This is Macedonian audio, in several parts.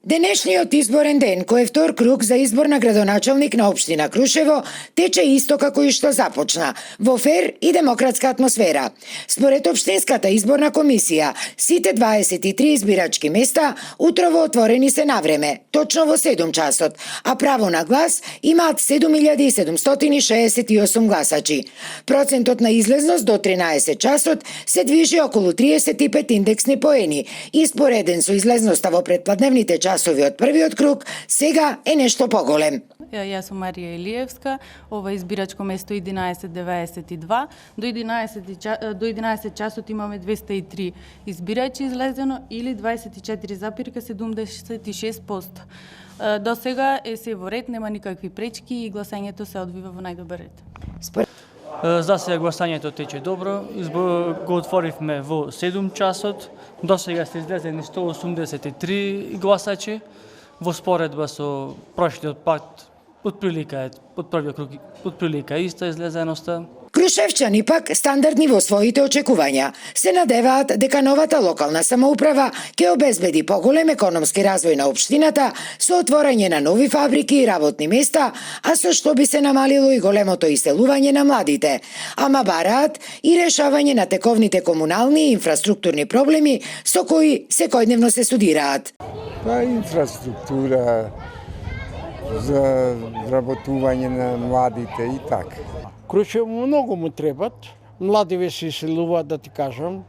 Денешниот изборен ден, кој е втор круг за избор на градоначалник на општина Крушево, тече исто како и што започна, во фер и демократска атмосфера. Според општинската изборна комисија, сите 23 избирачки места утрово отворени се навреме, точно во 7 часот, а право на глас имаат 7768 гласачи. Процентот на излезност до 13 часот се движи околу 35 индексни поени и спореден со излезноста во предпладневните часови од првиот круг, сега е нешто поголем. Јас сум Марија Илиевска, ова избирачко место 1192. До 11 часот имаме 203 избирачи излезено или 24,76%. До сега е се во ред, нема никакви пречки и гласањето се одвива во најдобар ред. За сега гласањето тече добро, го отворивме во 7 часот, до сега се излезени 183 гласачи, во споредба со прошлиот пат, од првиот круг, иста излезеноста. Крушевчани пак стандардни во своите очекувања. Се надеваат дека новата локална самоуправа ќе обезбеди поголем економски развој на општината со отворање на нови фабрики и работни места, а со што би се намалило и големото иселување на младите. Ама бараат и решавање на тековните комунални и инфраструктурни проблеми со кои секојдневно се студираат. Инфраструктура за работување на младите и така. Крушево многу му требат, младиве се иселуваат, да ти кажам,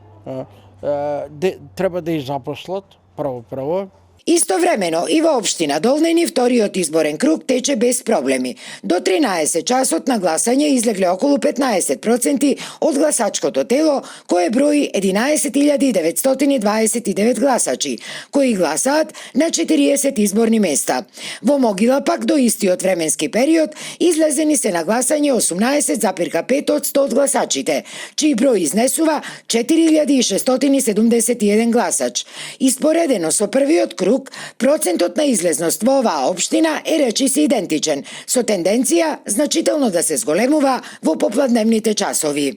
треба да ја запослат, право. Истовремено и во општина Долнени вториот изборен круг тече без проблеми. До 13 часот на гласање излегле околу 15% од гласачкото тело, кое брои 11.929 гласачи, кои гласаат на 40 изборни места. Во Могила пак до истиот временски период излезени се на гласање 18,5% од гласачите, чиј број изнесува 4671 гласач. Испоредено со првиот круг, процентот на излезност во оваа општина е речиси идентичен, со тенденција значително да се зголемува во попладневните часови.